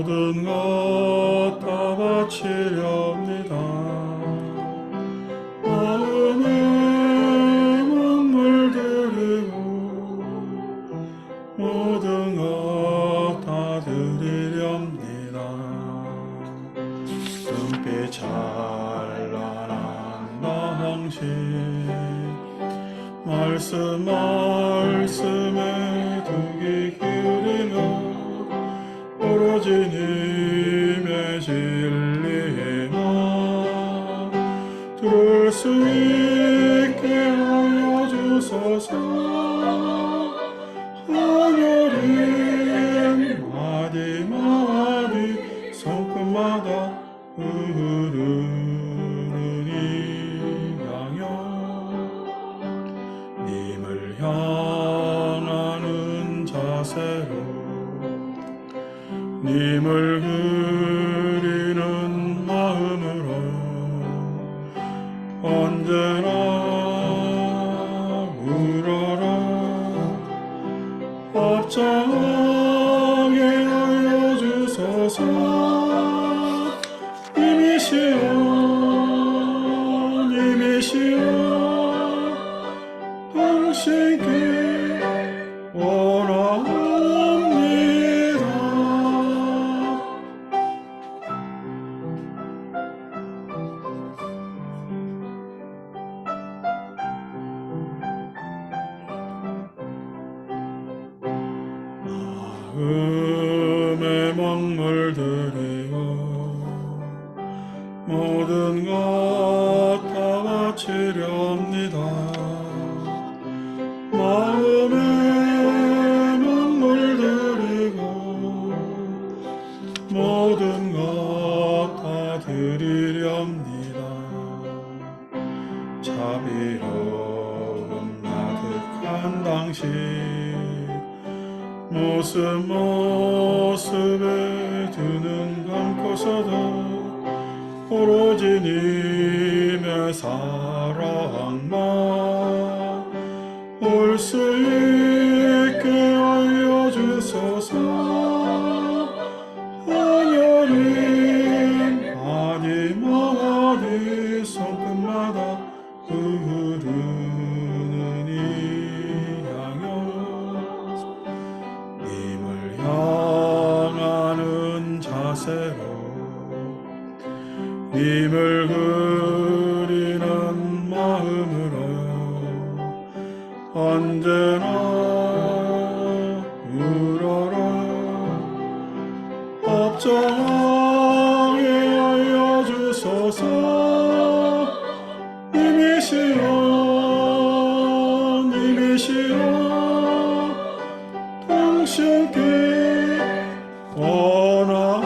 모든 것 다 바치렵니다. 마음에 몸을 드리고 모든 것 다 드리렵니다. 눈빛 찬란한 당신 말씀에 두 귀 기울이며 오로지 님의 진리만 들을 수 있게 하여 주소서. 하늘은 마디마디 손끝마다 흐르는 이 강연 님을 향하는 자세로 님을 그리는 마음으로 언제나 우러러 업장하게 하여 주소서. 님이시여 님이시여 당신께 원합니다. 마음에 먹물 드리고 모든 것 다 바치렵니다. 마음에 먹물 드리고 모든 것 다 드리렵니다. 자비로운 가득한 당신 모습에 두 눈 감고서도 오로지 님의 사랑만 올 수 있게 하여 주소서. 하늘은 마디마디 손끝마다 흐르는 이 양연 님을 향하는 자세로 님을 그리는 마음으로 언제나 우러러 업장하게 하여 주소서. 님이시여 님이시여 당신께 원합니다.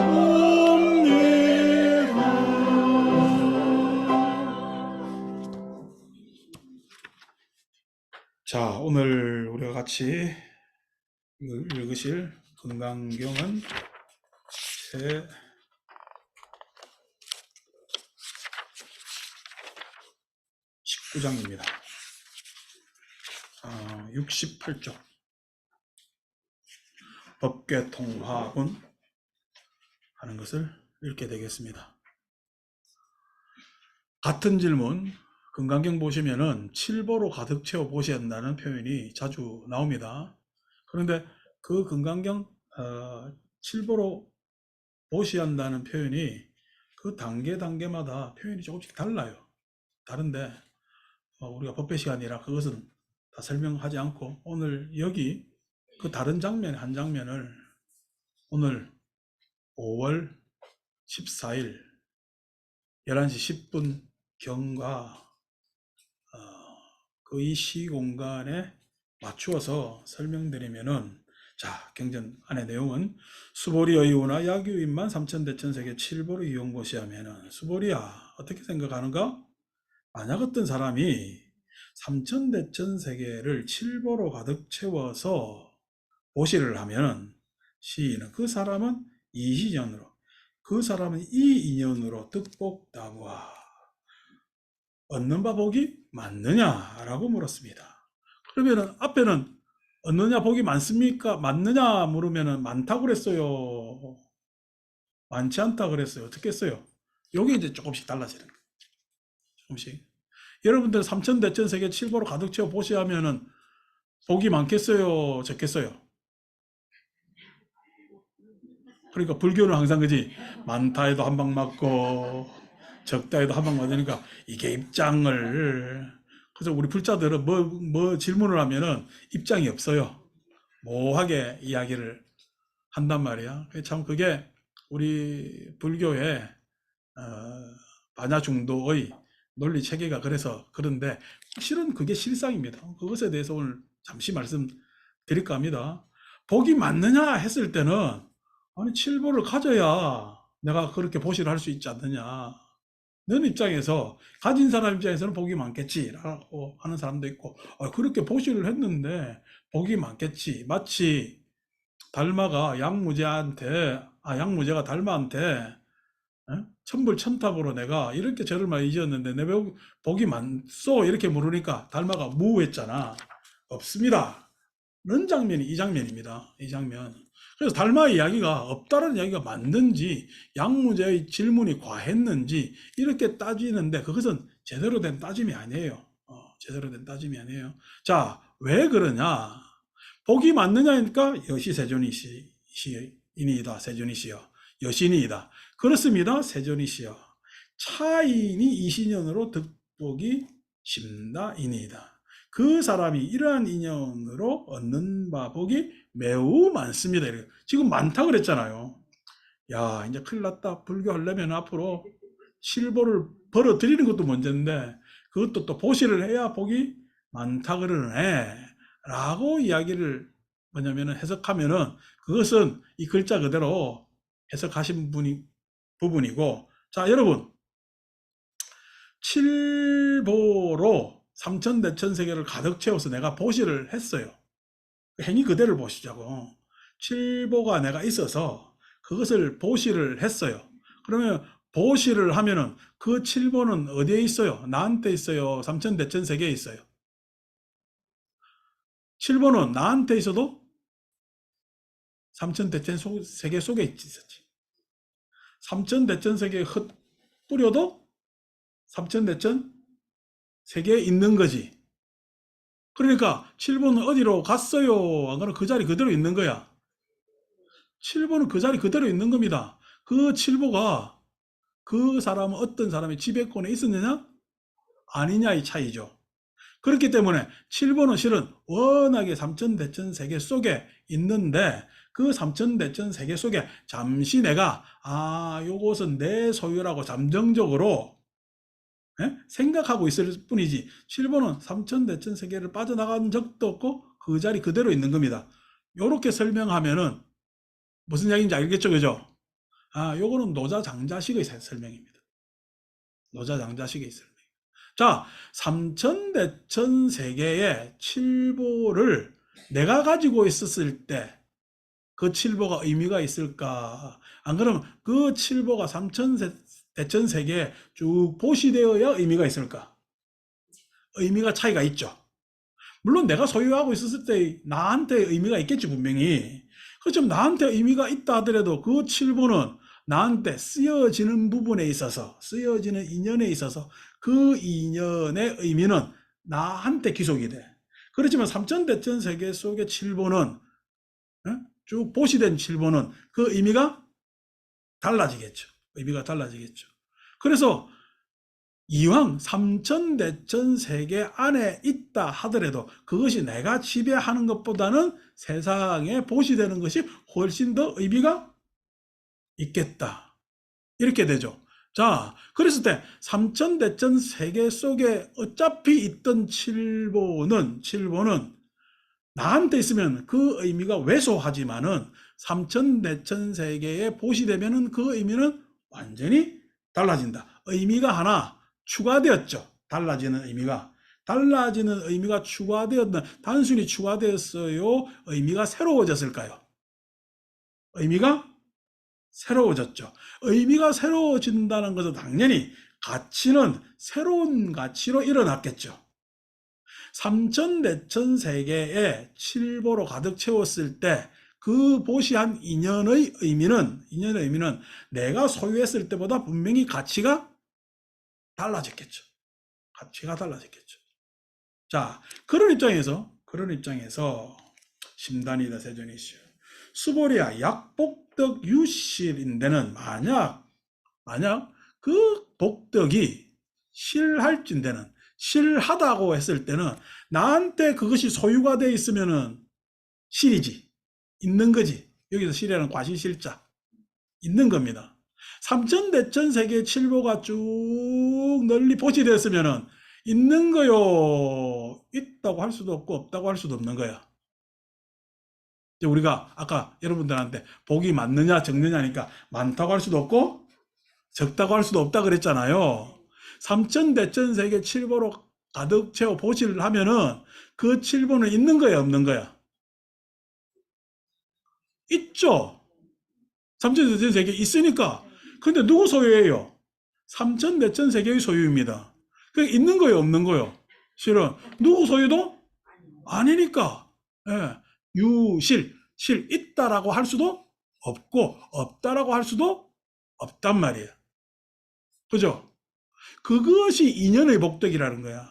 자, 오늘 우리가 같이 읽으실 금강경은 제 19장입니다. 68쪽 법궤통화군 하는 것을 읽게 되겠습니다. 같은 질문 금강경 보시면은 칠보로 가득 채워 보셔야 한다는 표현이 자주 나옵니다. 그런데 그 금강경 칠보로 보셔야 한다는 표현이 그 단계마다 표현이 조금씩 달라요. 다른데 우리가 법회 시간이라 그것은 다 설명하지 않고 오늘 여기 그 다른 장면 한 장면을 오늘 5월 14일 11시 10분 경과 그 이 시공간에 맞추어서 설명드리면은, 자, 경전 안의 내용은 수보리 의우나 야규인만 삼천대천세계 칠보로 이용고시 하면은, 수보리야 어떻게 생각하는가? 만약 어떤 사람이 삼천대천세계를 칠보로 가득 채워서 보시를 하면 시인은 그 사람은 이인연으로, 그 사람은 이 인연으로 득복다구하 얻는 바 복이 맞느냐라고 물었습니다. 그러면은 앞에는 얻느냐 복이 많습니까? 맞느냐 물으면은 많다고 그랬어요. 많지 않다 그랬어요. 어떻게 했어요? 요게 이제 조금씩 달라지는 거예요. 조금씩. 여러분들 삼천대천 세계 칠보로 가득 채워 보시면은 복이 많겠어요? 적겠어요? 그러니까 불교는 항상 그지, 많다 해도 한 방 맞고 적다 해도 한 방 맞으니까 이게 입장을, 그래서 우리 불자들은 뭐 질문을 하면은 입장이 없어요. 모호하게 이야기를 한단 말이야. 참 그게 우리 불교의 반야중도의 논리 체계가 그래서 그런데, 실은 그게 실상입니다. 그것에 대해서 오늘 잠시 말씀드릴까 합니다. 복이 맞느냐 했을 때는, 아니 칠보를 가져야 내가 그렇게 보시를 할 수 있지 않느냐. 너는 입장에서, 가진 사람 입장에서는 복이 많겠지라고 하는 사람도 있고, 그렇게 보시를 했는데 복이 많겠지. 마치 달마가 양무제가 달마한테 천불천탁으로 내가 이렇게 절을 많이 지었는데 내 복이 많소 이렇게 물으니까 달마가 무했잖아. 없습니다. 는 장면이 이 장면입니다. 이 장면. 그래서 달마의 이야기가 없다는 이야기가 맞는지, 양무제의 질문이 과했는지 이렇게 따지는데, 그것은 제대로 된 따짐이 아니에요. 제대로 된 따짐이 아니에요. 자, 왜 그러냐? 복이 맞느냐니까 여시세존이시이니다. 세존이시여. 여신이이다. 그렇습니다. 세존이시여. 차인이 이신연으로 득복이 심다이니이다. 그 사람이 이러한 인연으로 얻는 바복이 매우 많습니다. 지금 많다 그랬잖아요. 야, 이제 큰일 났다. 불교 하려면 앞으로 실보를 벌어들이는 것도 문제인데 그것도 또 보시를 해야 복이 많다 그러네 라고 이야기를 뭐냐면은 해석하면은, 그것은 이 글자 그대로 해석하신 부분이고, 자 여러분, 칠보로 삼천대천세계를 가득 채워서 내가 보시를 했어요. 행위 그대를 보시자고. 칠보가 내가 있어서 그것을 보시를 했어요. 그러면 보시를 하면은 그 칠보는 어디에 있어요? 나한테 있어요? 삼천대천세계에 있어요? 칠보는 나한테 있어도 삼천대천세계 속에 있었지. 삼천대천세계에 흩뿌려도 삼천대천세계에 있는 거지. 그러니까 7번은 어디로 갔어요? 안 그러면 그 자리 그대로 있는 거야. 7번은 그 자리 그대로 있는 겁니다. 그 7보가 그 사람은 어떤 사람의 지배권에 있었느냐? 아니냐의 차이죠. 그렇기 때문에 7번은 실은 워낙에 삼천대천 세계 속에 있는데, 그 삼천대천 세계 속에 잠시 내가 요것은 내 소유라고 잠정적으로 생각하고 있을 뿐이지, 7번은 삼천대천 세계를 빠져나간 적도 없고 그 자리 그대로 있는 겁니다. 요렇게 설명하면은 무슨 이야기인지 알겠죠? 그죠? 요거는 노자장자식의 설명입니다. 노자장자식의 설명. 자, 삼천대천 세계의 칠보를 내가 가지고 있었을 때 그 칠보가 의미가 있을까? 안 그러면 그 칠보가 삼천대천 세계에 쭉 보시되어야 의미가 있을까? 의미가 차이가 있죠. 물론 내가 소유하고 있었을 때 나한테 의미가 있겠지, 분명히. 그렇지만 나한테 의미가 있다 하더라도 그 칠보는 나한테 쓰여지는 부분에 있어서, 쓰여지는 인연에 있어서 그 인연의 의미는 나한테 기속이 돼. 그렇지만 삼천대천 세계 속의 칠보는, 쭉 보시된 칠보는 그 의미가 달라지겠죠. 의미가 달라지겠죠. 그래서 이왕 삼천대천 세계 안에 있다 하더라도 그것이 내가 지배하는 것보다는 세상에 보시되는 것이 훨씬 더 의미가 있겠다. 이렇게 되죠. 자, 그랬을 때 삼천대천 세계 속에 어차피 있던 칠보는 나한테 있으면 그 의미가 왜소하지만은 삼천대천 세계에 보시되면은 그 의미는 완전히 달라진다. 의미가 하나 추가되었죠. 달라지는 의미가 추가되었나, 단순히 추가되었어요? 의미가 새로워졌을까요? 의미가 새로워졌죠. 의미가 새로워진다는 것은 당연히 가치는 새로운 가치로 일어났겠죠. 삼천대천 세계에 칠보로 가득 채웠을 때 그 보시한 인연의 의미는 내가 소유했을 때보다 분명히 가치가 달라졌겠죠. 가치가 달라졌겠죠. 자, 그런 입장에서 심단이다 세존이시여. 수보리야 약복덕 유실인데는 만약 그 복덕이 실할진대는 실하다고 했을 때는 나한테 그것이 소유가 돼 있으면은 실이지. 있는 거지. 여기서 실이라는 과실실자. 있는 겁니다. 삼천대천세계 칠보가 쭉 널리 보시되었으면은 있는 거요. 있다고 할 수도 없고 없다고 할 수도 없는 거야. 우리가 아까 여러분들한테 복이 많느냐 적느냐니까 많다고 할 수도 없고 적다고 할 수도 없다 그랬잖아요. 삼천대천세계 칠보로 가득 채워 보시를 하면은 그 칠보는 있는 거야 없는 거야? 있죠. 삼천대천세계 있으니까. 근데 누구 소유예요? 삼천대천세계의 소유입니다. 그 있는 거요 없는 거요? 실은 누구 소유도 아니니까. 예. 실 있다라고 할 수도 없고 없다라고 할 수도 없단 말이에요. 그죠? 그것이 인연의 복덕이라는 거야.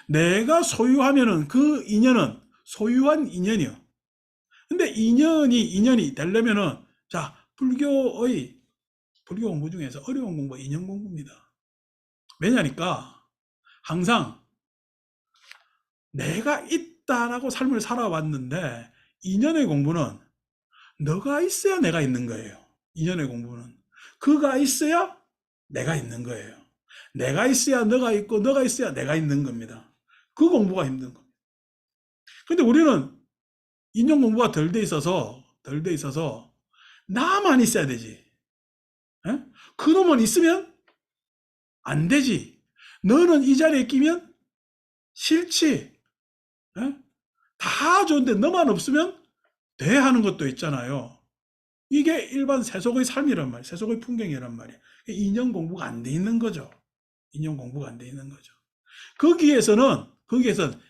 내가 소유하면은 그 인연은 소유한 인연이요. 근데 인연이 되려면은 자 불교 공부 중에서 어려운 공부 인연 공부입니다. 왜냐니까 항상 내가 있다라고 삶을 살아왔는데 인연의 공부는 너가 있어야 내가 있는 거예요. 인연의 공부는 그가 있어야 내가 있는 거예요. 내가 있어야 너가 있고 너가 있어야 내가 있는 겁니다. 그 공부가 힘든 겁니다. 근데 우리는 인연 공부가 덜 돼 있어서 나만 있어야 되지. 에? 그놈은 있으면 안 되지. 너는 이 자리에 끼면 싫지. 에? 다 좋은데 너만 없으면 돼 하는 것도 있잖아요. 이게 일반 세속의 삶이란 말이에요. 세속의 풍경이란 말이에요. 인연 공부가 안 돼 있는 거죠. 인연 공부가 안 돼 있는 거죠. 거기에서는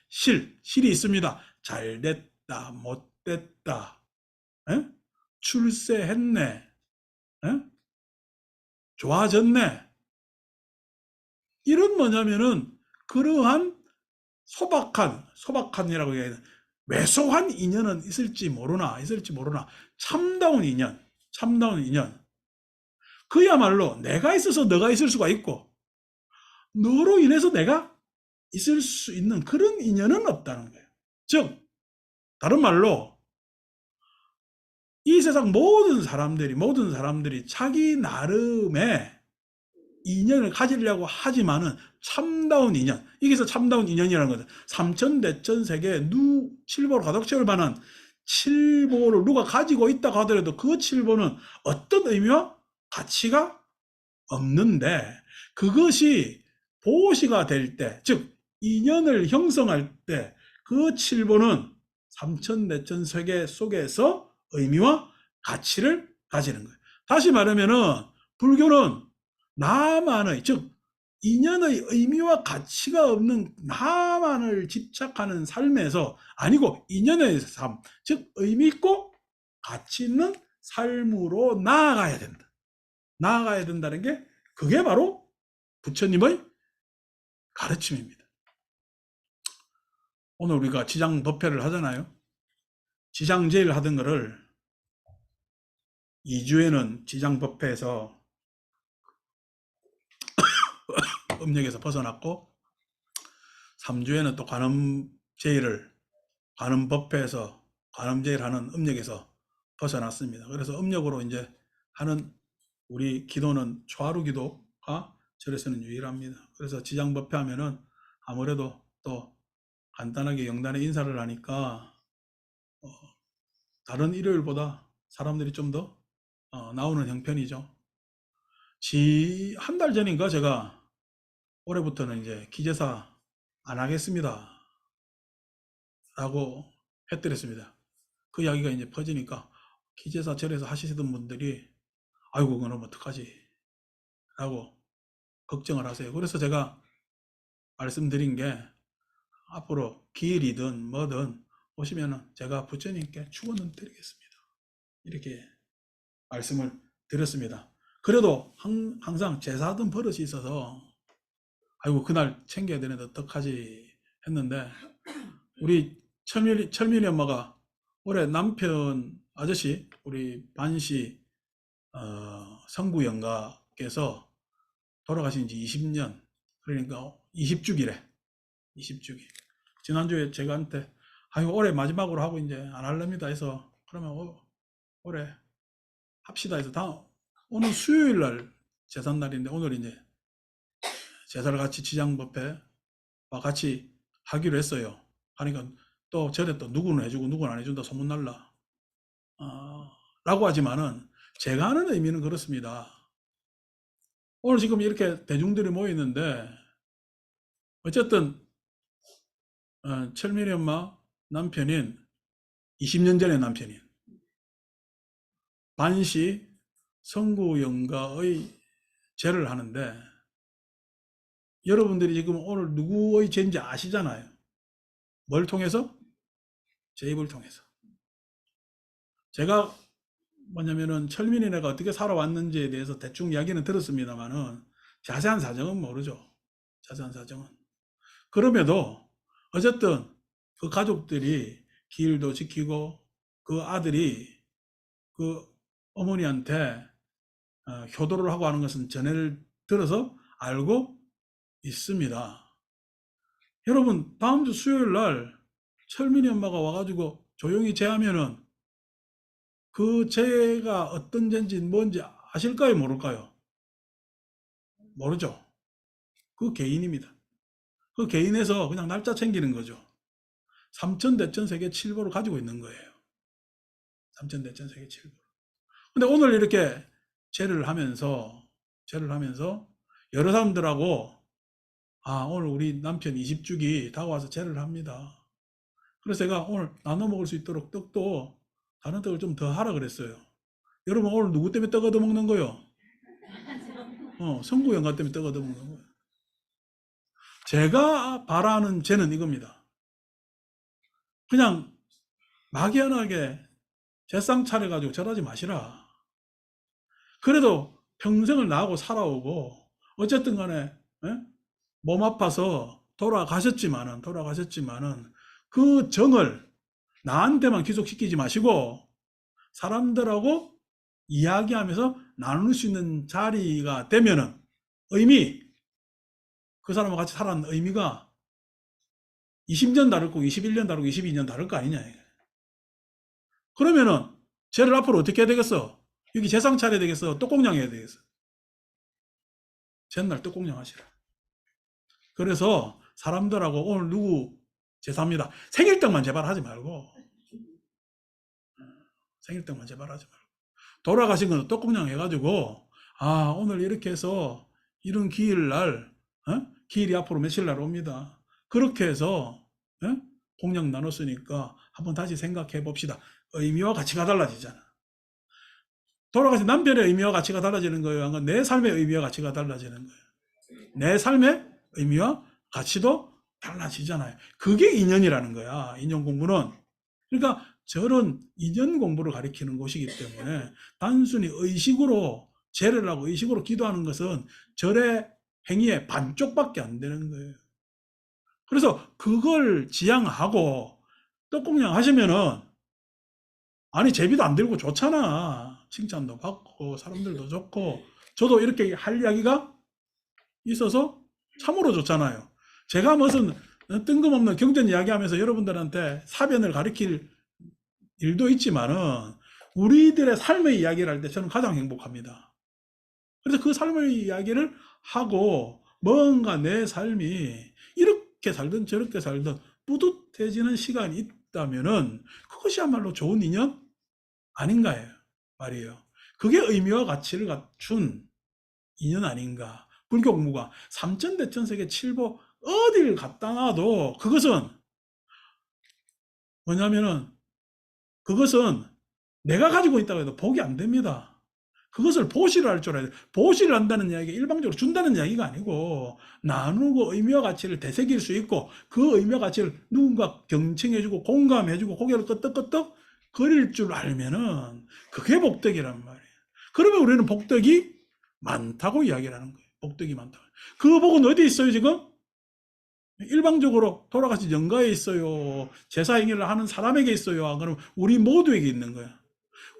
실이 있습니다. 잘 됐다, 못 됐다, 에? 출세했네, 에? 좋아졌네. 이런 뭐냐면은 그러한 소박한이라고 얘기하는 왜소한 인연은 있을지 모르나 참다운 인연 그야말로 내가 있어서 너가 있을 수가 있고 너로 인해서 내가 있을 수 있는 그런 인연은 없다는 거예요. 즉 다른 말로 이 세상 모든 사람들이 자기 나름의 인연을 가지려고 하지만은 참다운 인연, 여기서 참다운 인연이라는 거죠. 삼천대천세계 칠보로 가득 채울 만한 칠보를 누가 가지고 있다고 하더라도 그 칠보는 어떤 의미와 가치가 없는데 그것이 보시가 될 때, 즉 인연을 형성할 때 그 칠보는 삼천대천세계 속에서 의미와 가치를 가지는 거예요. 다시 말하면은 불교는 나만의 즉 인연의 의미와 가치가 없는 나만을 집착하는 삶에서 아니고 인연의 삶, 즉 의미 있고 가치 있는 삶으로 나아가야 된다. 나아가야 된다는 게 그게 바로 부처님의 가르침입니다. 오늘 우리가 지장법회를 하잖아요. 지장제일 하던 거를 2주에는 지장법회에서 음력에서 벗어났고 3주에는 또 관음법회에서 관음제일 하는 음력에서 벗어났습니다. 그래서 음력으로 이제 하는 우리 기도는 초하루 기도가 절에서는 유일합니다. 그래서 지장법회 하면은 아무래도 또 간단하게 영단에 인사를 하니까 다른 일요일보다 사람들이 좀 더 나오는 형편이죠. 한 달 전인가 제가 올해부터는 이제 기제사 안 하겠습니다 라고 해드렸습니다. 그 이야기가 이제 퍼지니까 기제사 절에서 하시던 분들이 아이고 그럼 어떡하지 라고 걱정을 하세요. 그래서 제가 말씀드린 게 앞으로 기일이든 뭐든 오시면은 제가 부처님께 축원은 드리겠습니다. 이렇게 말씀을 드렸습니다. 그래도 항상 제사하던 버릇이 있어서 아이고 그날 챙겨야 되는데 어떡하지 했는데 우리 철민이 엄마가 올해 남편 아저씨 우리 반씨 성구 영가께서 돌아가신 지 20년 그러니까 20주기래 20주기 지난주에 제가한테 아이고 올해 마지막으로 하고 이제 안 할랍니다 해서 그러면 올해 합시다 해서 오늘 수요일 날 제삿날인데 오늘 이제 제사를 같이 지장법회와 같이 하기로 했어요. 하니까 또 절에 또 누구는 해주고 누구는 안 해준다 소문날라 라고 하지만은 제가 하는 의미는 그렇습니다. 오늘 지금 이렇게 대중들이 모이는데 어쨌든 철민이 엄마 남편인 20년 전의 남편인 반씨 성구 영가의 제를 하는데 여러분들이 지금 오늘 누구의 제인지 아시잖아요. 뭘 통해서? 제 입을 통해서. 제가 뭐냐면은 철민이네가 어떻게 살아왔는지에 대해서 대충 이야기는 들었습니다만은 자세한 사정은 모르죠. 자세한 사정은. 그럼에도 어쨌든 그 가족들이 기일도 지키고 그 아들이 그 어머니한테 효도를 하고 하는 것은 전해를 들어서 알고 있습니다. 여러분 다음 주 수요일 날 철민이 엄마가 와가지고 조용히 제하면은 그 제가 어떤 제인지 뭔지 아실까요 모를까요? 모르죠. 그 개인입니다. 그 개인에서 그냥 날짜 챙기는 거죠. 삼천대천세계 7보를 가지고 있는 거예요. 삼천대천세계 7보. 근데 오늘 이렇게 제를 하면서 여러 사람들하고 오늘 우리 남편 20주기 다가와서 제를 합니다. 그래서 제가 오늘 나눠 먹을 수 있도록 떡도 다른 떡을 좀 더 하라 그랬어요. 여러분 오늘 누구 때문에 떡 얻어 먹는 거요? 성구 영가 때문에 떡 얻어 먹는 거예요. 제가 바라는 제는 이겁니다. 그냥 막연하게 제상 차려가지고 절하지 마시라. 그래도 평생을 나하고 살아오고 어쨌든 간에 몸 아파서 돌아가셨지만은 그 정을 나한테만 기속시키지 마시고 사람들하고 이야기하면서 나눌 수 있는 자리가 되면은 그 사람과 같이 살아는 의미가 20년 다르고 21년 다르고 22년 다를 거 아니냐. 그러면은 쟤를 앞으로 어떻게 해야 되겠어? 여기 제상 차려야 되겠어? 떡공양 해야 되겠어? 전날 떡공양 하시라. 그래서 사람들하고 오늘 누구 제사입니다. 생일떡만 제발 하지 말고 돌아가신 거는 떡공양 해가지고 오늘 이렇게 해서 이런 기일날 기일이 앞으로 며칠 날 옵니다. 그렇게 해서 공양 나눴으니까 한번 다시 생각해 봅시다. 의미와 가치가 달라지잖아. 돌아가신 남편의 의미와 가치가 달라지는 거예요. 내 삶의 의미와 가치가 달라지는 거예요. 내 삶의 의미와 가치도 달라지잖아요. 그게 인연이라는 거야. 인연 공부는. 그러니까 절은 인연 공부를 가리키는 곳이기 때문에 단순히 의식으로 제를 하고 의식으로 기도하는 것은 절의 행위의 반쪽밖에 안 되는 거예요. 그래서 그걸 지향하고 떡공양 하시면은 제비도 안 들고 좋잖아. 칭찬도 받고 사람들도 좋고 저도 이렇게 할 이야기가 있어서 참으로 좋잖아요. 제가 무슨 뜬금없는 경전 이야기하면서 여러분들한테 사변을 가리킬 일도 있지만은 우리들의 삶의 이야기를 할 때 저는 가장 행복합니다. 그래서 그 삶의 이야기를 하고 뭔가 내 삶이 이렇게 살든 저렇게 살든 뿌듯해지는 시간이 있다면은 그것이야말로 좋은 인연 아닌가 말이에요. 그게 의미와 가치를 갖춘 인연 아닌가. 불교 공부가 삼천대천세계 7보 어딜 갖다 놔도 그것은 뭐냐면은 그것은 내가 가지고 있다고 해도 복이 안 됩니다. 그것을 보시를 할 줄 알아야 돼. 보시를 한다는 이야기가 일방적으로 준다는 이야기가 아니고 나누고 의미와 가치를 되새길 수 있고 그 의미와 가치를 누군가 경청해주고 공감해주고 고개를 끄덕끄덕 그릴 줄 알면은 그게 복덕이란 말이에요. 그러면 우리는 복덕이 많다고 이야기를 하는 거예요. 복덕이 많다. 그 복은 어디 있어요, 지금? 일방적으로 돌아가신 영가에 있어요. 제사행위를 하는 사람에게 있어요. 그럼 우리 모두에게 있는 거야.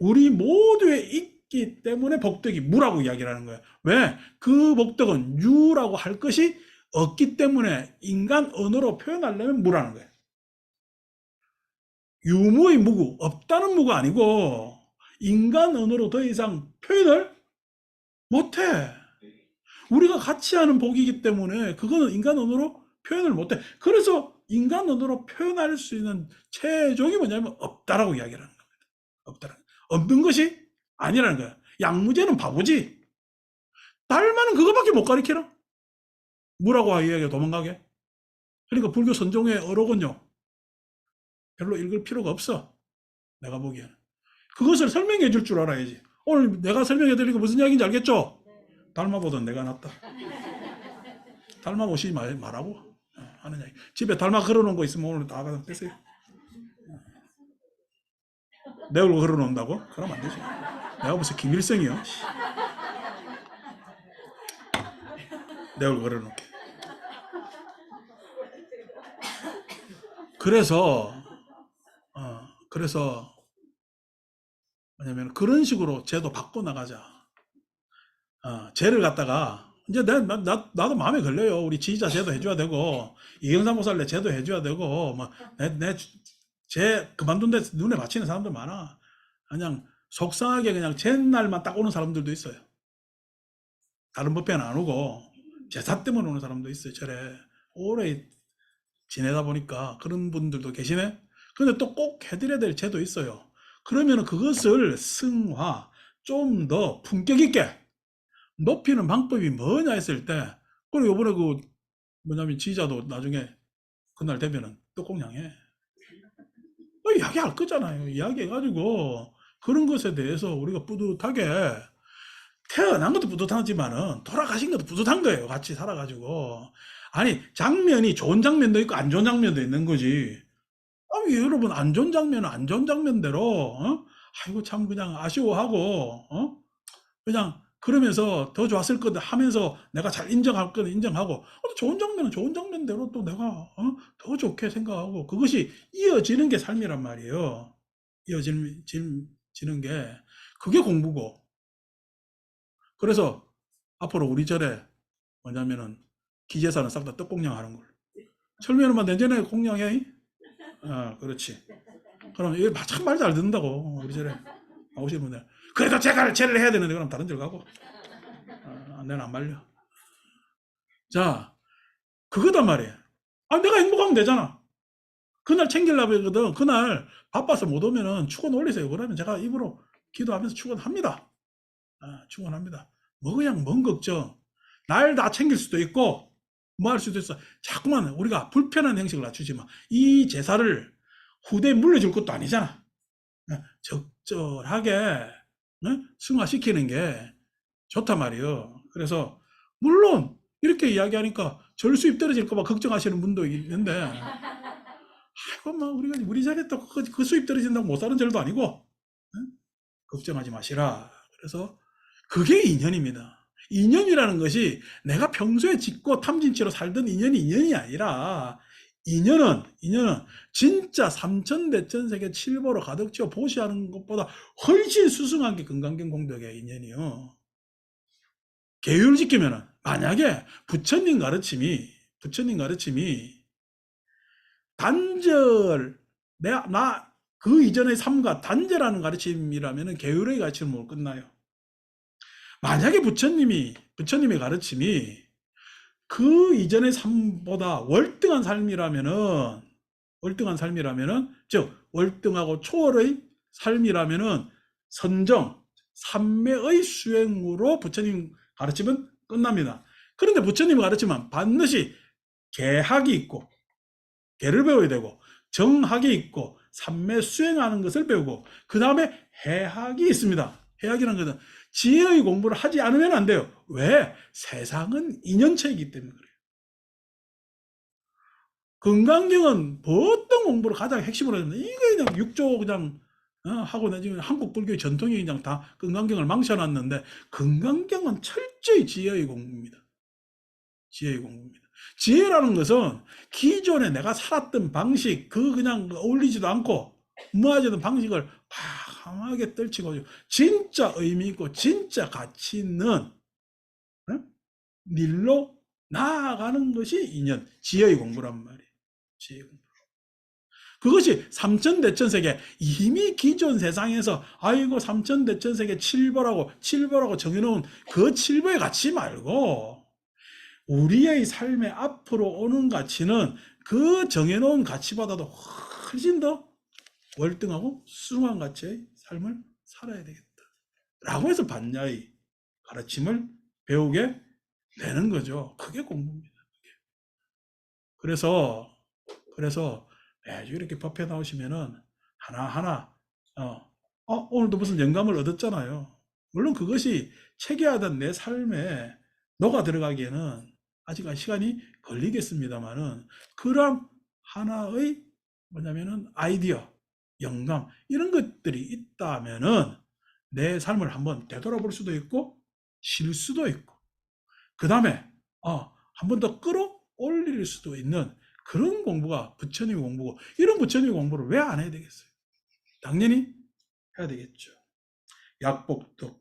우리 모두에 있기 때문에 복덕이 무라고 이야기를 하는 거야. 왜? 그 복덕은 유라고 할 것이 없기 때문에 인간 언어로 표현하려면 무라는 거야. 유무의 무구, 없다는 무가 아니고 인간 언어로 더 이상 표현을 못해. 우리가 같이 하는 복이기 때문에 그거는 인간 언어로 표현을 못해. 그래서 인간 언어로 표현할 수 있는 최종이 뭐냐면 없다라고 이야기를 하는 겁니다. 없다라는 거야. 없는 것이 아니라는 거야. 양무제는 바보지. 달마는 그거밖에 못 가리키나? 뭐라고 이야기해 도망가게? 그러니까 불교 선종의 어록은요. 별로 읽을 필요가 없어. 내가 보기에는. 그것을 설명해 줄 줄 알아야지. 오늘 내가 설명해 드리고 무슨 이야기인지 알겠죠? 달마보다 내가 낫다. 달마 오시 말하고 하는 이야기. 집에 달마 걸어놓은 거 있으면 오늘 다 가서 떼세요. 내 얼굴 걸어놓는다고? 그러면 안 되지. 내가 무슨 김일성이요? 내 얼굴 걸어놓게. 그래서 뭐냐면 그런 식으로 제도 바꿔나가자. 죄를 갖다가 이제 나도 마음에 걸려요. 우리 지휘자 제도 해줘야 되고 이경삼 목사를 제도 해줘야 되고 뭐내죄 그만둔 데 눈에 받치는 사람들 많아. 그냥 속상하게 그냥 제날만 딱 오는 사람들도 있어요. 다른 법회는 안 오고 제사 때문에 오는 사람도 있어요. 절에 오래 지내다 보니까 그런 분들도 계시네. 근데 또 꼭 해드려야 될 제도 있어요. 그러면 그것을 승화 좀 더 품격 있게 높이는 방법이 뭐냐 했을 때, 그리고 요번에 뭐냐면 지자도 나중에 그날 되면은 떡공양해. 이야기할 거잖아요. 이야기해가지고 그런 것에 대해서 우리가 뿌듯하게 태어난 것도 뿌듯하지만은 돌아가신 것도 뿌듯한 거예요. 같이 살아가지고. 아니 장면이 좋은 장면도 있고 안 좋은 장면도 있는 거지. 여러분 안 좋은 장면은 안 좋은 장면대로 아이고 참 그냥 아쉬워하고 그냥 그러면서 더 좋았을 거다 하면서 내가 잘 인정할 거는 인정하고 좋은 장면은 좋은 장면대로 또 내가 더 좋게 생각하고 그것이 이어지는 게 삶이란 말이에요. 이어지는 게 그게 공부고. 그래서 앞으로 우리 절에 뭐냐면은 기재사는 싹 다 떡공양 하는 걸. 철면은만 내년에 공양해. 그렇지. 그럼 이게 참 말 잘 듣는다고 우리 절에 나오시는 분들. 그래도 제가 제를 해야 되는데 그럼 다른 절 가고. 내는 안 말려. 자, 그거단 말이에요. 내가 행복하면 되잖아. 그날 챙기려고 했거든. 그날 바빠서 못 오면은 축원 올리세요. 그러면 제가 입으로 기도하면서 축원합니다. 축원합니다. 뭐 그냥 뭔 걱정. 날 다 챙길 수도 있고 뭐 할 수도 있어. 자꾸만 우리가 불편한 형식을 낮추지 마. 이 제사를 후대에 물려줄 것도 아니잖아. 적절하게 승화시키는 게 좋단 말이에요. 그래서 물론 이렇게 이야기하니까 절 수입 떨어질까 봐 걱정하시는 분도 있는데 아이고 막 우리 절에 또 그 수입 떨어진다고 못 사는 절도 아니고 걱정하지 마시라. 그래서 그게 인연입니다. 인연이라는 것이 내가 평소에 짓고 탐진치로 살던 인연이 아니라 인연은 진짜 삼천대천세계 칠보로 가득 채워 보시하는 것보다 훨씬 수승한 게 금강경 공덕의 인연이요. 계율 지키면은 만약에 부처님 가르침이 단절 나 그 이전의 삶과 단절하는 가르침이라면은 계율의 가르침으로 끝나요. 만약에 부처님의 가르침이 그 이전의 삶보다 월등한 삶이라면은 즉 월등하고 초월의 삶이라면은 선정 삼매의 수행으로 부처님 가르침은 끝납니다. 그런데 부처님 가르침은 반드시 개학이 있고 개를 배워야 되고 정학이 있고 삼매 수행하는 것을 배우고 그 다음에 해학이 있습니다. 해학이라는 것은 지혜의 공부를 하지 않으면 안 돼요. 왜? 세상은 인연체이기 때문에 그래요. 금강경은 어떤 공부를 가장 핵심으로 했는데 이거 그냥 육조 그냥 하고 나 지금 한국 불교의 전통이 그냥 다 금강경을 망쳐놨는데 금강경은 철저히 지혜의 공부입니다. 지혜의 공부입니다. 지혜라는 것은 기존에 내가 살았던 방식 그 그냥 어울리지도 않고 무아지던 방식을 강하게 떨치고 진짜 의미 있고 진짜 가치 있는 일로 나아가는 것이 인연, 지혜의 공부란 말이에요. 지혜의 공부. 그것이 삼천대천세계 이미 기존 세상에서 아이고 삼천대천세계 칠보라고 정해놓은 그 칠보의 가치 말고 우리의 삶의 앞으로 오는 가치는 그 정해놓은 가치보다도 훨씬 더 월등하고 숭한 가치의 삶을 살아야 되겠다. 라고 해서 반야의 가르침을 배우게 되는 거죠. 그게 공부입니다. 그래서 매주 이렇게 법회 나오시면은 하나하나 오늘도 무슨 영감을 얻었잖아요. 물론 그것이 체계하던 내 삶에 녹아 들어가기에는 아직 시간이 걸리겠습니다만은 그런 하나의 뭐냐면은 아이디어, 영감 이런 것들이 있다면은 내 삶을 한번 되돌아볼 수도 있고 쉴 수도 있고 그 다음에 한 번 더 끌어올릴 수도 있는 그런 공부가 부처님의 공부고 이런 부처님의 공부를 왜 안 해야 되겠어요? 당연히 해야 되겠죠. 약복덕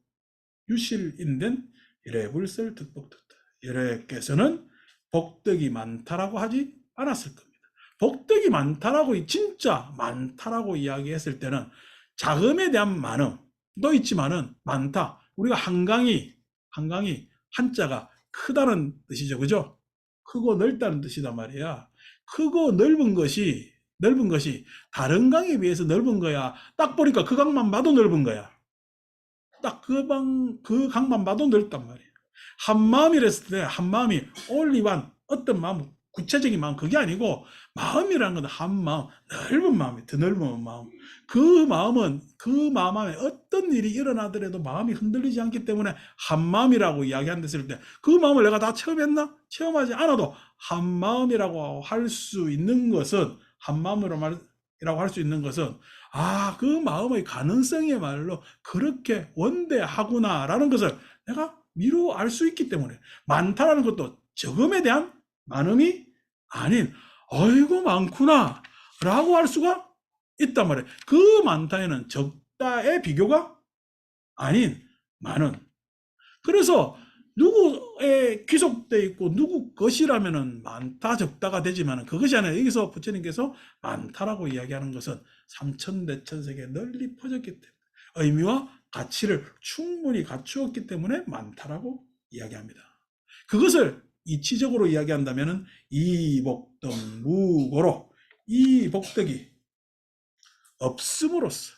유실인된 이래불설 득복덕다. 이래께서는 복덕이 많다라고 하지 않았을 겁니다. 복덕이 많다라고 진짜 많다라고 이야기했을 때는 자금에 대한 많음도 있지만은 많다. 우리가 한강이 한자가 크다는 뜻이죠. 그죠? 크고 넓다는 뜻이단 말이야. 크고 넓은 것이 다른 강에 비해서 넓은 거야. 딱 보니까 그 강만 봐도 넓은 거야. 딱 그 강만 봐도 넓단 말이야. 한마음이랬을 때 한마음이 올리완 어떤 마음 구체적인 마음 그게 아니고 마음이라는 건 한마음 넓은 마음이 더 넓은 마음 그 마음 안에 어떤 일이 일어나더라도 마음이 흔들리지 않기 때문에 한마음이라고 이야기한댔을 때 그 마음을 내가 다 체험했나? 체험하지 않아도 한마음이라고 할 수 있는 것은 한마음이라고 할 수 있는 것은 그 마음의 가능성이야말로 그렇게 원대하구나라는 것을 내가 미루 알 수 있기 때문에 많다라는 것도 적음에 대한 많음이 아닌 어이구 많구나 라고 할 수가 있단 말이에요. 그 많다에는 적다의 비교가 아닌 많은. 그래서 누구에 귀속되어 있고 누구 것이라면은 많다 적다가 되지만 그것이 아니라 여기서 부처님께서 많다라고 이야기하는 것은 삼천대천세계에 널리 퍼졌기 때문에 의미와 가치를 충분히 갖추었기 때문에 많다라고 이야기합니다. 그것을 이치적으로 이야기한다면 이복덕 무고로 이 복덕이 없음으로써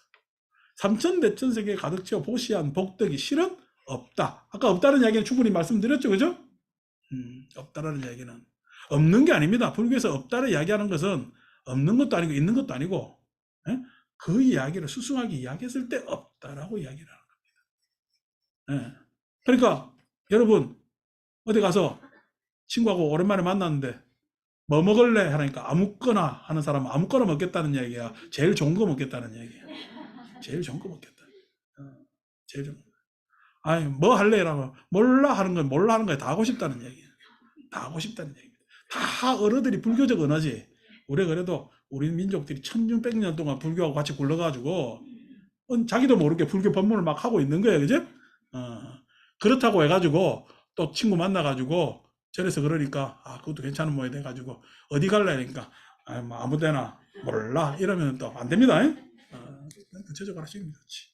삼천대천세계에 가득 채워 보시한 복덕이 실은 없다. 아까 없다는 이야기는 충분히 말씀드렸죠. 그죠? 없다라는 이야기는 없는 게 아닙니다. 불교에서 없다를 이야기하는 것은 없는 것도 아니고 있는 것도 아니고 그 이야기를 수승하게 이야기했을 때 없다라고 이야기를 하는 겁니다. 그러니까 여러분 어디 가서 친구하고 오랜만에 만났는데 뭐 먹을래? 하니까 아무거나 하는 사람은 아무거나 먹겠다는 얘기야. 제일 좋은 거 먹겠다는 얘기야. 제일 좋은 거 먹겠다. 제일 좋은 거. 아니 뭐 할래? 라면 몰라 하는 건 몰라 하는 거에 다 하고 싶다는 얘기야. 다 하고 싶다는 얘기입니다. 다 어른들이 불교적 언어지. 우리 그래도 우리 민족들이 천년백년 동안 불교하고 같이 굴러가지고 자기도 모르게 불교 법문을 막 하고 있는 거예요. 그죠? 그렇다고 해가지고 또 친구 만나가지고 저래서 그러니까 그것도 괜찮은 모양이 돼가지고 어디 갈래? 그러니까 뭐 아무 데나 몰라 이러면 또 안 됩니다. 구체적으로 하시면 좋지.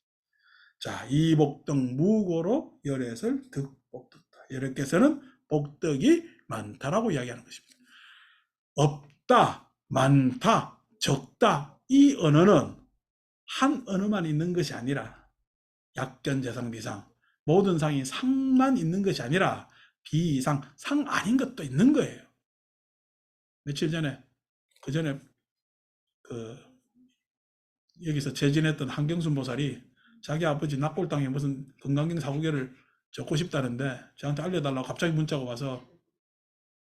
자, 이복덕 무고로 열애설 득복덕다. 열애께서는 복덕이 많다라고 이야기하는 것입니다. 없다, 많다, 적다 이 언어는 한 언어만 있는 것이 아니라 약견, 재상, 비상 모든 상이 상만 있는 것이 아니라 비상, 상 아닌 것도 있는 거예요. 며칠 전에 그전에 여기서 재진했던 한경순 보살이 자기 아버지 낙골당에 무슨 건강경 사구계를 적고 싶다는데 저한테 알려달라고 갑자기 문자가 와서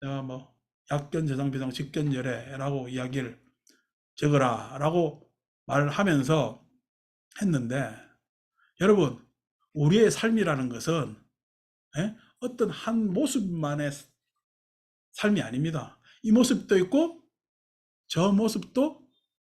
내가 뭐 약견, 재상, 비상, 직견, 열애라고 이야기를 적으라 라고 말을 하면서 했는데 여러분 우리의 삶이라는 것은 어떤 한 모습만의 삶이 아닙니다. 이 모습도 있고 저 모습도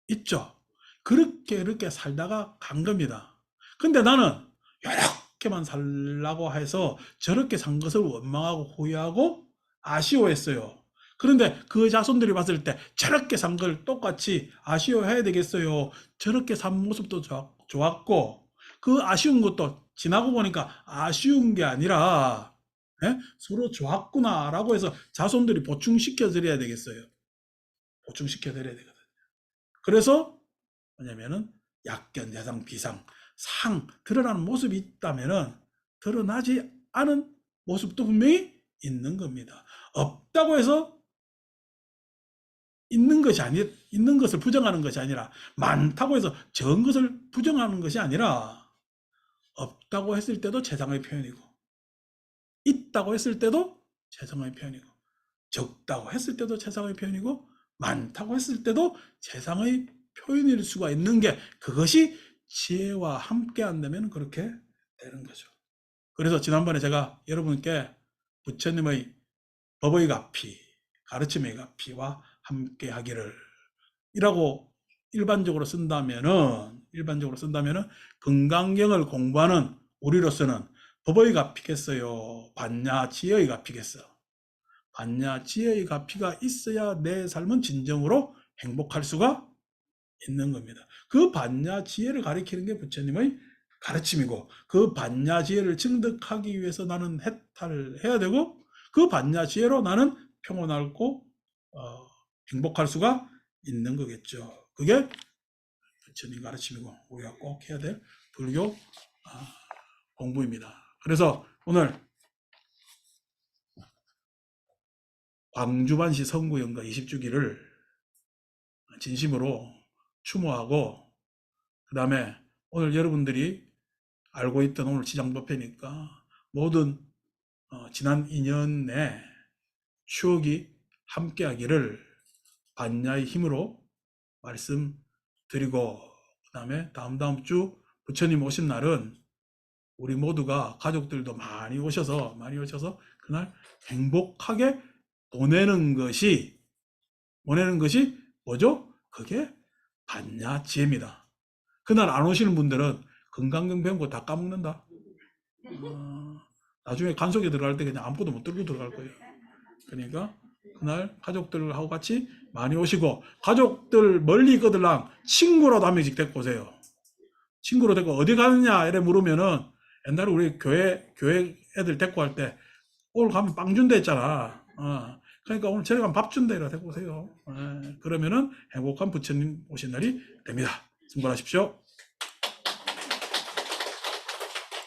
있죠. 그렇게 이렇게 살다가 간 겁니다. 근데 나는 이렇게만 살라고 해서 저렇게 산 것을 원망하고 후회하고 아쉬워했어요. 그런데 그 자손들이 봤을 때 저렇게 산 걸 똑같이 아쉬워해야 되겠어요. 저렇게 산 모습도 좋았고 그 아쉬운 것도 지나고 보니까 아쉬운 게 아니라 서로 좋았구나라고 해서 자손들이 보충시켜 드려야 되겠어요. 보충시켜 드려야 되거든요. 그래서 뭐냐면은 약견, 여상, 비상, 상 드러나는 모습이 있다면은 드러나지 않은 모습도 분명히 있는 겁니다. 없다고 해서 있는 것을 부정하는 것이 아니라 많다고 해서 적은 것을 부정하는 것이 아니라 없다고 했을 때도 최상의 표현이고 있다고 했을 때도 최상의 표현이고 적다고 했을 때도 최상의 표현이고 많다고 했을 때도 최상의 표현일 수가 있는 게 그것이 지혜와 함께 한다면 그렇게 되는 거죠. 그래서 지난번에 제가 여러분께 부처님의 법의 가피, 가르침의 가피와 함께 하기를 이라고 일반적으로 쓴다면은 금강경을 공부하는 우리로서는 법의 가피겠어요? 반야 지혜의 가피겠어? 반야 지혜의 가피가 있어야 내 삶은 진정으로 행복할 수가 있는 겁니다. 그 반야 지혜를 가리키는 게 부처님의 가르침이고 그 반야 지혜를 증득하기 위해서 나는 해탈을 해야 되고 그 반야 지혜로 나는 평온하고 행복할 수가 있는 거겠죠. 그게 부처님 가르침이고 우리가 꼭 해야 될 불교 공부입니다. 그래서 오늘 광주반시 성구연가 20주기를 진심으로 추모하고 그 다음에 오늘 여러분들이 알고 있던 오늘 지장법회니까 모든 지난 2년 내 추억이 함께하기를 반야의 힘으로 말씀드리고 그 다음에 다음 주 부처님 오신 날은 우리 모두가 가족들도 많이 오셔서 그날 행복하게 보내는 것이 뭐죠? 그게 반야지혜입니다. 그날 안 오시는 분들은 건강경 배운 거 다 까먹는다. 나중에 간속에 들어갈 때 그냥 아무것도 못 들고 들어갈 거예요. 그러니까 그날 가족들하고 같이 많이 오시고 가족들 멀리 있거들랑 친구라도 한 명씩 데리고 오세요. 친구로 데리고 어디 가느냐 이래 물으면은 옛날에 우리 교회 애들 데리고 갈 때 오늘 가면 빵 준다 했잖아. 그러니까 오늘 저녁 가면 밥 준다 이래 데리고 오세요. 그러면은 행복한 부처님 오신 날이 됩니다. 승부하십시오.